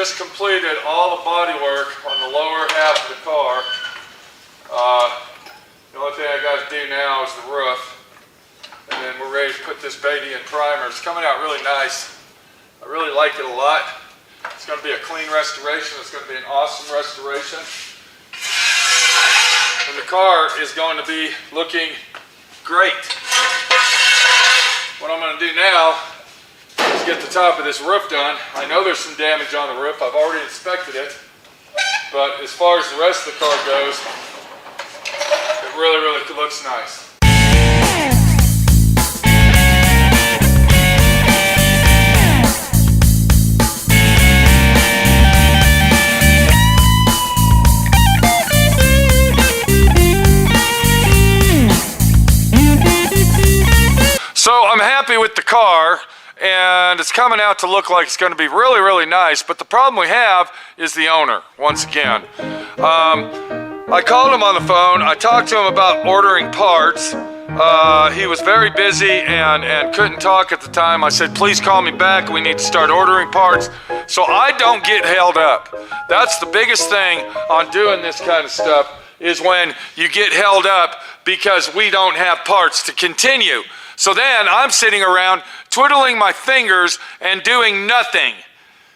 just completed all the body work on the lower half of the car. The only thing I got to do now is the roof, and then we're ready to put this baby in primer. It's coming out really nice. I really like it a lot. It's going to be a clean restoration. It's going to be an awesome restoration. And the car is going to be looking great. What I'm going to do now is get the top of this roof done. I know there's some damage on the roof. I've already inspected it. But as far as the rest of the car goes, it really looks nice. So I'm happy with the car, and it's coming out to look like it's going to be really nice, but the problem we have is the owner, once again. I called him on the phone. I talked to him about ordering parts. He was very busy and couldn't talk at the time. I said, please call me back. We need to start ordering parts so I don't get held up. That's the biggest thing on doing this kind of stuff, is when you get held up because we don't have parts to continue. So then I'm sitting around twiddling my fingers and doing nothing,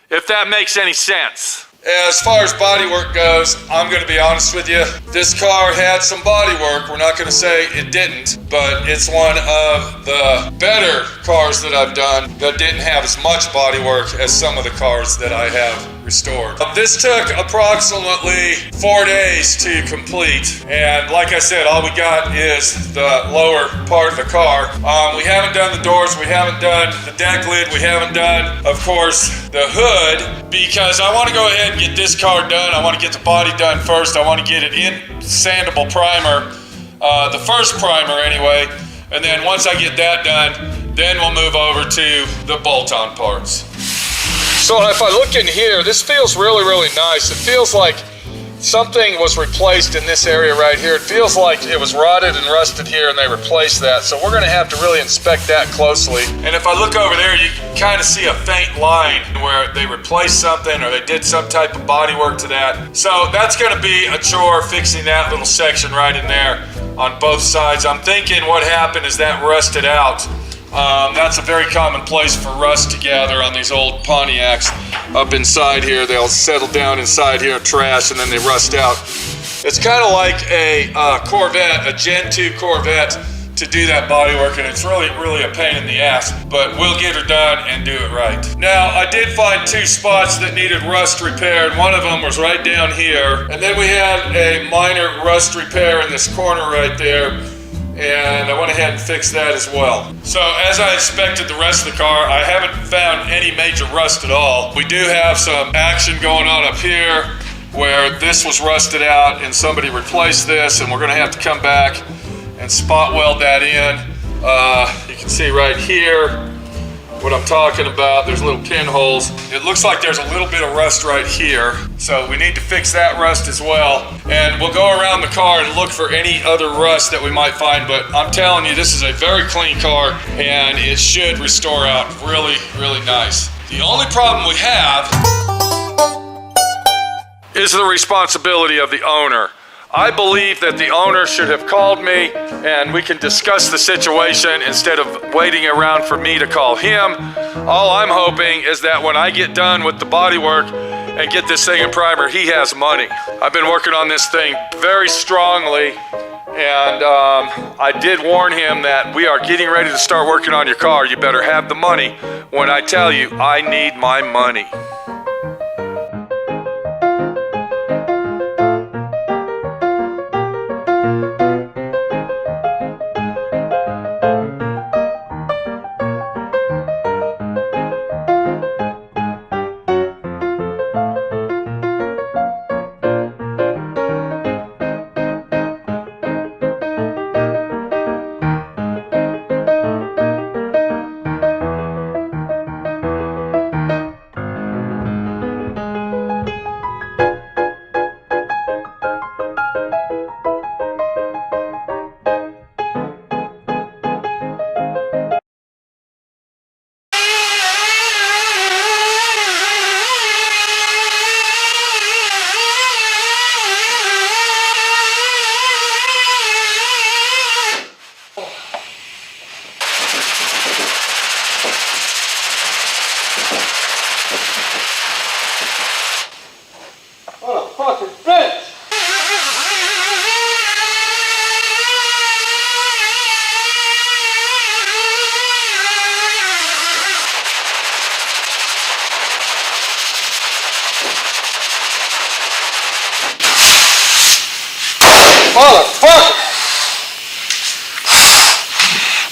if that makes any sense. As far as body work goes, I'm going to be honest with you. This car had some body work. We're not going to say it didn't, but it's one of the better cars that I've done that didn't have as much body work as some of the cars that I have restored. This took approximately 4 days to complete, and like I said, all we got is the lower part of the car. We haven't done the doors, we haven't done the deck lid, we haven't done, of course, the hood, because I want to go ahead and get this car done. I want to get the body done first. I want to get it in sandable primer, the first primer anyway, and then once I get that done, then we'll move over to the bolt-on parts. So if I look in here, this feels really nice. It feels like something was replaced in this area right here. It feels like it was rotted and rusted here and they replaced that. So we're gonna have to really inspect that closely. And if I look over there, you can kind of see a faint line where they replaced something or they did some type of body work to that. So that's gonna be a chore, fixing that little section right in there on both sides. I'm thinking what happened is that rusted out. That's a very common place for rust to gather on these old Pontiacs. Up inside here, they'll settle down inside here, trash, and then they rust out. It's kind of like a Corvette, a Gen 2 Corvette, to do that body work, and it's really a pain in the ass, but we'll get her done and do it right. Now, I did find 2 spots that needed rust repaired. One of them was right down here, and then we had a minor rust repair in this corner right there, and I went ahead and fixed that as well. So as I inspected the rest of the car, I haven't found any major rust at all. We do have some action going on up here where this was rusted out and somebody replaced this, and we're gonna have to come back and spot weld that in. You can see right here what I'm talking about. There's little pinholes. It looks like there's a little bit of rust right here. So we need to fix that rust as well. And we'll go around the car and look for any other rust that we might find. But I'm telling you, this is a very clean car and it should restore out really nice. The only problem we have is the responsibility of the owner. I believe that the owner should have called me and we can discuss the situation instead of waiting around for me to call him. All I'm hoping is that when I get done with the body work and get this thing in primer, he has money. I've been working on this thing very strongly, and I did warn him that we are getting ready to start working on your car. You better have the money when I tell you I need my money.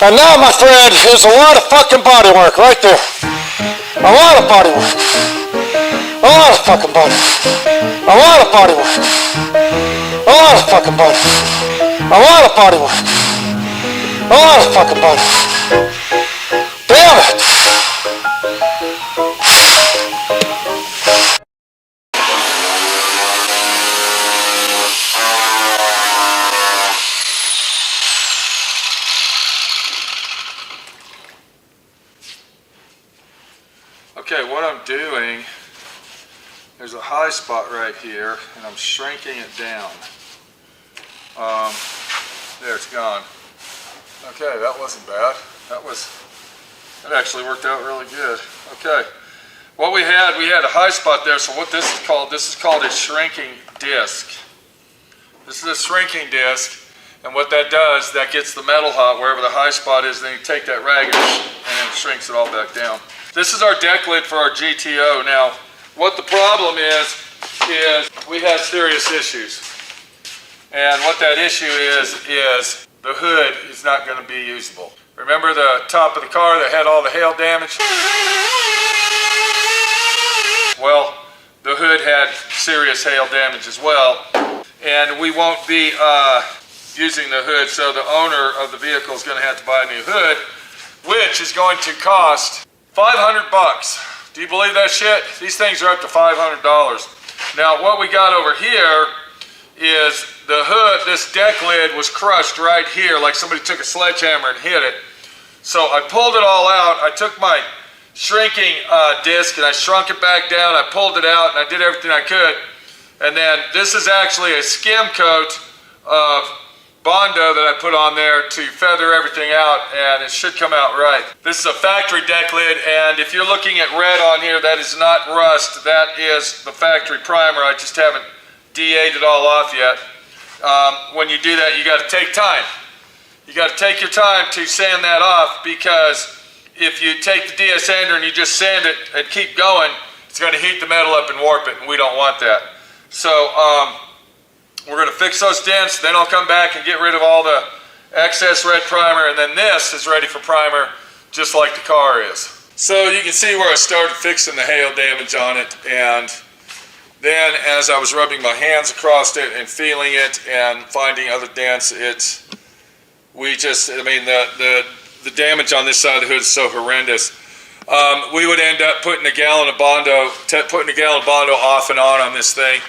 And now, my friend, is a lot of fucking body work right there. A lot of body work. A lot of fucking body work. A lot of body work. A lot of fucking body work. A lot of body work. A lot of fucking body work. Damn it! Okay, what I'm doing, there's a high spot right here, and I'm shrinking it down. There, it's gone. Okay, that wasn't bad. That actually worked out really good. Okay, what we had a high spot there, so what this is called a shrinking disc. This is a shrinking disc, and what that does, that gets the metal hot wherever the high spot is, then you take that rag and it shrinks it all back down. This is our deck lid for our GTO. Now, what the problem is we have serious issues. And what that issue is the hood is not going to be usable. Remember the top of the car that had all the hail damage? Well, the hood had serious hail damage as well. And we won't be using the hood, so the owner of the vehicle is going to have to buy a new hood, which is going to cost $500 bucks. Do you believe that shit? These things are up to $500. Now what we got over here is the hood, this deck lid was crushed right here like somebody took a sledgehammer and hit it. So I pulled it all out. I took my shrinking disc and I shrunk it back down. I pulled it out and I did everything I could. And then this is actually a skim coat of bondo that I put on there to feather everything out, and it should come out right. This is a factory deck lid, and if you're looking at red on here, that is not rust. That is the factory primer. I just haven't DA'd it all off yet. When you do that, you got to take time. You got to take your time to sand that off, because if you take the DS sander and you just sand it and keep going, it's going to heat the metal up and warp it, and we don't want that. So we're going to fix those dents, then I'll come back and get rid of all the excess red primer, and then this is ready for primer, just like the car is. So you can see where I started fixing the hail damage on it, and then as I was rubbing my hands across it and feeling it and finding other dents, the damage on this side of the hood is so horrendous. We would end up putting a gallon of bondo off and on this thing.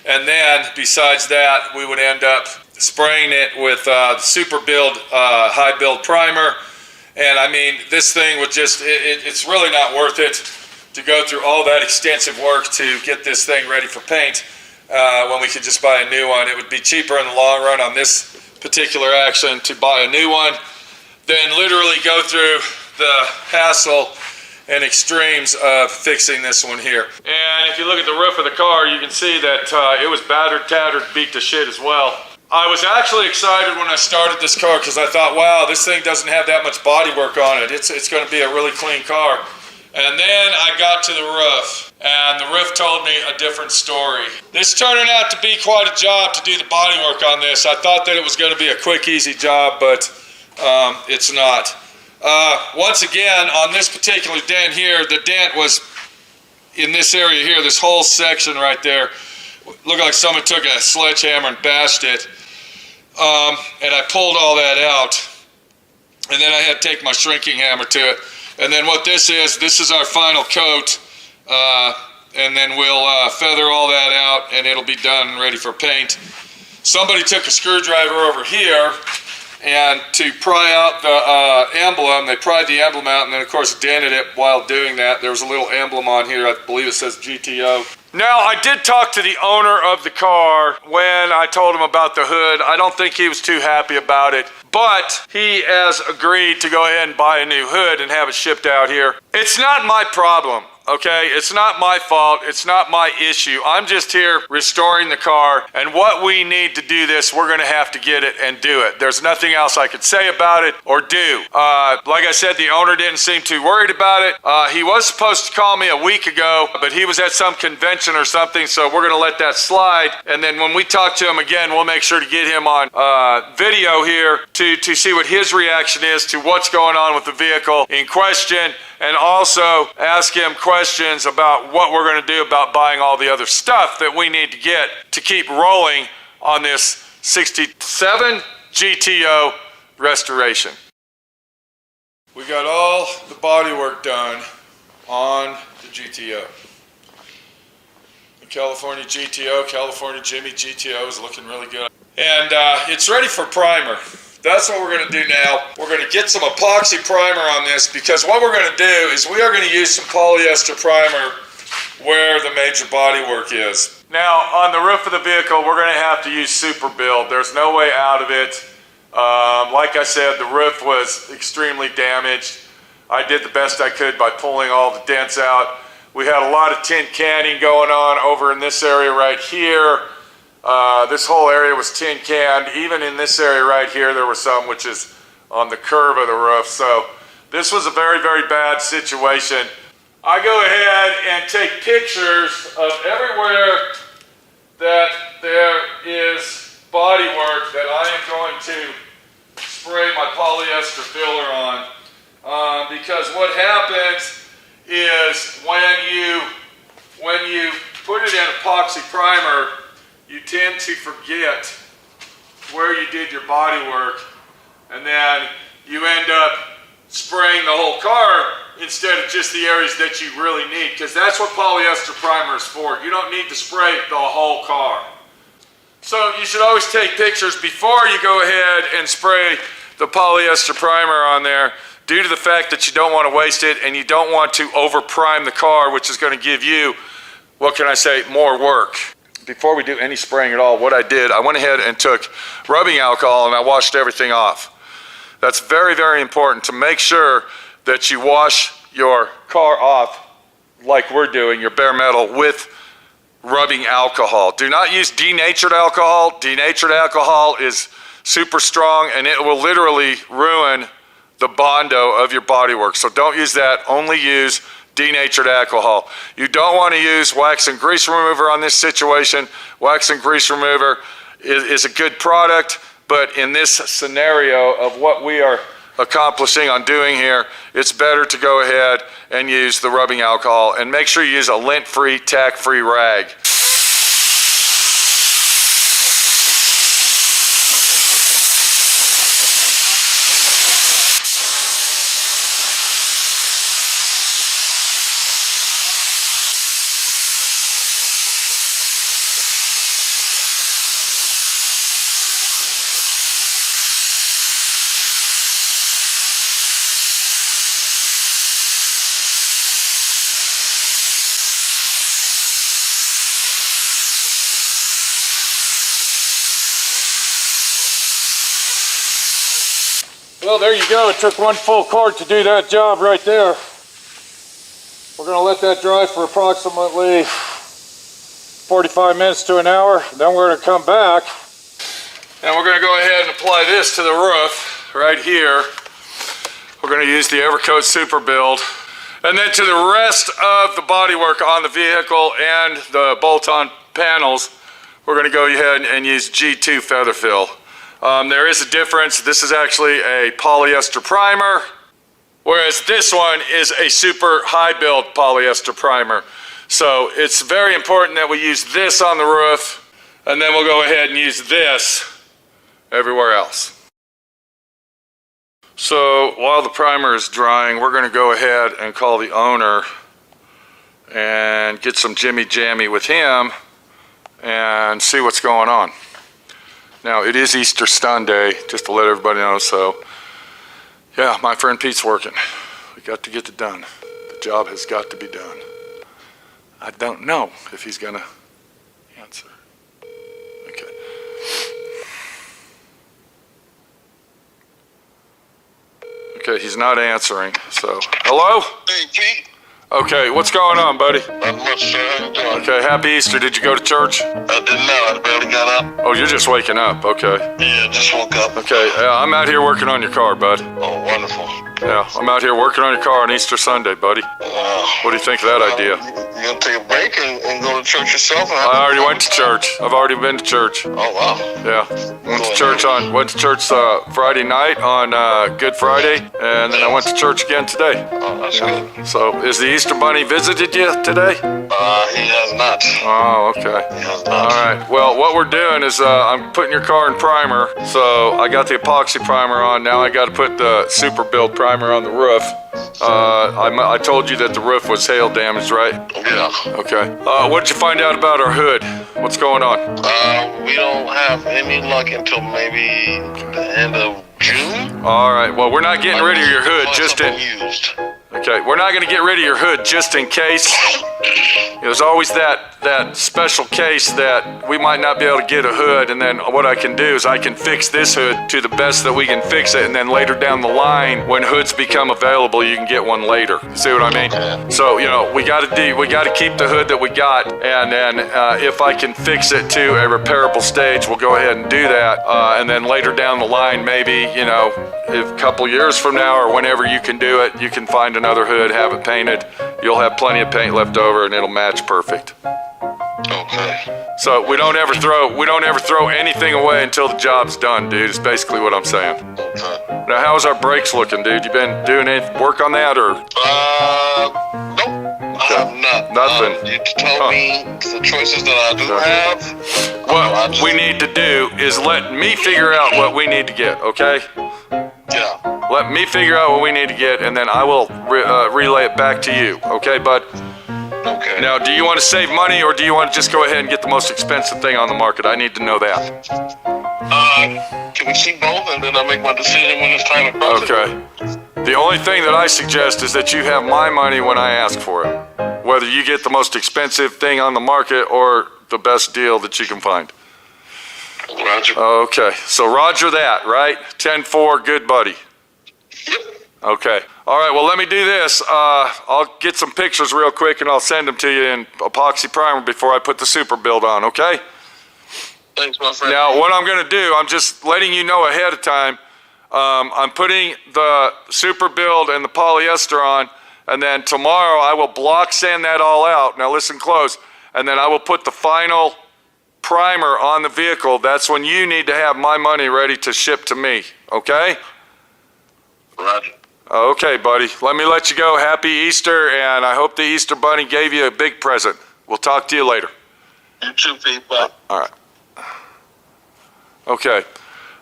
And then, besides that, we would end up spraying it with super build, high build primer. And I mean, this thing would just, it's really not worth it to go through all that extensive work to get this thing ready for paint when we could just buy a new one. It would be cheaper in the long run on this particular action to buy a new one than literally go through the hassle and extremes of fixing this one here. And if you look at the roof of the car, you can see that it was battered, tattered, beat to shit as well. I was actually excited when I started this car because I thought, wow, this thing doesn't have that much body work on it. It's going to be a really clean car. And then I got to the roof, and the roof told me a different story. This turned out to be quite a job to do the body work on this. I thought that it was going to be a quick, easy job, but it's not. Once again, on this particular dent here, the dent was in this area here, this whole section right there. Looked like someone took a sledgehammer and bashed it. And I pulled all that out. And then I had to take my shrinking hammer to it. And then what this is our final coat. And then we'll feather all that out and it'll be done and ready for paint. Somebody took a screwdriver over here and to pry out the emblem, they pried the emblem out and then of course dented it while doing that. There was a little emblem on here, I believe it says GTO. Now I did talk to the owner of the car when I told him about the hood. I don't think he was too happy about it, but he has agreed to go ahead and buy a new hood and have it shipped out here. It's not my problem. okay? It's not my fault. It's not my issue. I'm just here restoring the car, and what we need to do this, we're gonna have to get it and do it. There's nothing else I could say about it or do. Like I said, the owner didn't seem too worried about it. He was supposed to call me a week ago, but he was at some convention or something, so we're gonna let that slide. And then when we talk to him again, we'll make sure to get him on video here to see what his reaction is to what's going on with the vehicle in question, and also ask him questions about what we're going to do about buying all the other stuff that we need to get to keep rolling on this 67 GTO restoration. We got all the bodywork done on the GTO. The California GTO, California Jimmy GTO is looking really good. And it's ready for primer. That's what we're going to do now. We're going to get some epoxy primer on this, because what we're going to do is we are going to use some polyester primer where the major bodywork is. Now, on the roof of the vehicle, we're going to have to use super build. There's no way out of it. Like I said, the roof was extremely damaged. I did the best I could by pulling all the dents out. We had a lot of tin canning going on over in this area right here. This whole area was tin canned. Even in this area right here, there was some, which is on the curve of the roof. So this was a very, very bad situation. I go ahead and take pictures of everywhere that there is bodywork that I am going to spray my polyester filler on. Because what happens is when you put it in epoxy primer, you tend to forget where you did your body work, and then you end up spraying the whole car instead of just the areas that you really need, because that's what polyester primer is for. You don't need to spray the whole car. So you should always take pictures before you go ahead and spray the polyester primer on there, due to the fact that you don't want to waste it and you don't want to over prime the car, which is going to give you, what can I say, more work. Before we do any spraying at all, what I did, I went ahead and took rubbing alcohol and I washed everything off. That's very, very important to make sure that you wash your car off like we're doing, your bare metal, with rubbing alcohol. Do not use denatured alcohol. Denatured alcohol is super strong and it will literally ruin the bondo of your bodywork. So don't use that, only use denatured alcohol. You don't want to use wax and grease remover on this situation. Wax and grease remover is a good product, but in this scenario of what we are accomplishing on doing here, it's better to go ahead and use the rubbing alcohol, and make sure you use a lint-free, tack-free rag. Well, there you go. It took one full cord to do that job right there. We're going to let that dry for approximately 45 minutes to an hour. Then we're going to come back and we're going to go ahead and apply this to the roof right here. We're going to use the Evercoat Super Build. And then to the rest of the bodywork on the vehicle and the bolt-on panels, we're going to go ahead and use G2 feather fill. There is a difference. This is actually a polyester primer, whereas this one is a super high build polyester primer. So it's very important that we use this on the roof, and then we'll go ahead and use this everywhere else. So while the primer is drying, we're going to go ahead and call the owner and get some jimmy jammy with him and see what's going on. Now, it is Easter Sunday, just to let everybody know, so yeah, my friend Pete's working. We got to get it done. The job has got to be done. I don't know if he's gonna answer. Okay. Okay, he's not answering, so. Hello? Hey, Pete. Okay, what's going on, buddy? Not much, sir. How you doing? Okay, happy Easter. Did you go to church? I didn't know. I barely got up. Oh, you're just waking up. Okay. Yeah, just woke up. Okay, I'm out here working on your car, bud. Oh, wonderful. Yeah, I'm out here working on your car on Easter Sunday, buddy. What do you think of that idea? You gonna take a break and go to church yourself? I already went to church. I've already been to church. Oh, wow. Yeah, went to church Friday night on Good Friday, and then I went to church again today. Oh, that's good. So, is the Easter Bunny visited you today? He has not. Oh, okay. He has All not. right. Well, what we're doing is I'm putting your car in primer. So I got the epoxy primer on. Now I got to put the super build primer on the roof. I told you that the roof was hail damaged, right? Yeah. Okay. What did you find out about our hood? What's going on? We don't have any luck until maybe the end of June. All right. Well, we're not getting rid of your hood just in. Used. Okay, we're not going to get rid of your hood just in case. There's always that special case that we might not be able to get a hood, and then what I can do is I can fix this hood to the best that we can fix it, and then later down the line, when hoods become available, you can get one later. See what I mean? So, you know, we got to keep the hood that we got, and then if I can fix it to a repairable stage, we'll go ahead and do that, and then later down the line, maybe, you know, if a couple years from now or whenever you can do it, you can find another hood, have it painted. You'll have plenty of paint left over, and it'll match perfect. Okay. So we don't ever throw anything away until the job's done, dude. Is basically what I'm saying. Okay. Now, how's our brakes looking, dude? You been doing any work on that, or? Nope. I have not. Nothing. You told me the choices that I do have. What we need to do is let me figure out what we need to get, okay? Yeah. Let me figure out what we need to get, and then I will relay it back to you, okay, bud? Okay. Now, do you want to save money, or do you want to just go ahead and get the most expensive thing on the market? I need to know that. Can we see both, and then I'll make my decision when it's time to cross it? Okay. The only thing that I suggest is that you have my money when I ask for it. Whether you get the most expensive thing on the market or the best deal that you can find. Roger. Okay, so roger that, right? 10-4, good buddy. Okay. All right, well, let me do this. I'll get some pictures real quick, and I'll send them to you in epoxy primer before I put the super build on, okay? Thanks, my friend. Now, what I'm going to do, I'm just letting you know ahead of time, I'm putting the super build and the polyester on, and then tomorrow I will block sand that all out. Now, listen close. And then I will put the final primer on the vehicle. That's when you need to have my money ready to ship to me, okay? Roger. Okay, buddy. Let me let you go. Happy Easter, and I hope the Easter Bunny gave you a big present. We'll talk to you later. You too, Pete. Bye. All right. Okay.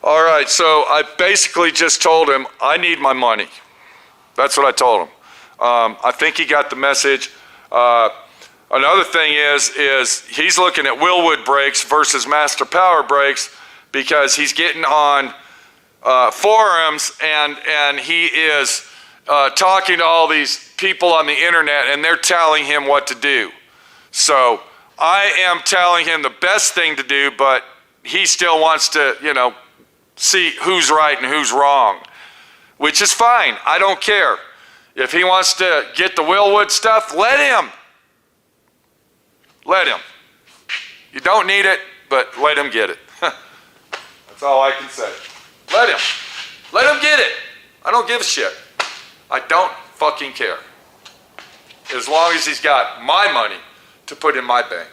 All right, so I basically just told him I need my money. That's what I told him. I think he got the message. Another thing is he's looking at Willwood brakes versus Master Power brakes because he's getting on forums and he is talking to all these people on the internet, and they're telling him what to do. So I am telling him the best thing to do, but he still wants to, you know, see who's right and who's wrong, which is fine. I don't care. If he wants to get the Willwood stuff, let him. Let him. You don't need it, but let him get it. That's all I can say. Let him. Let him get it. I don't give a shit. I don't fucking care. As long as he's got my money to put in my bank.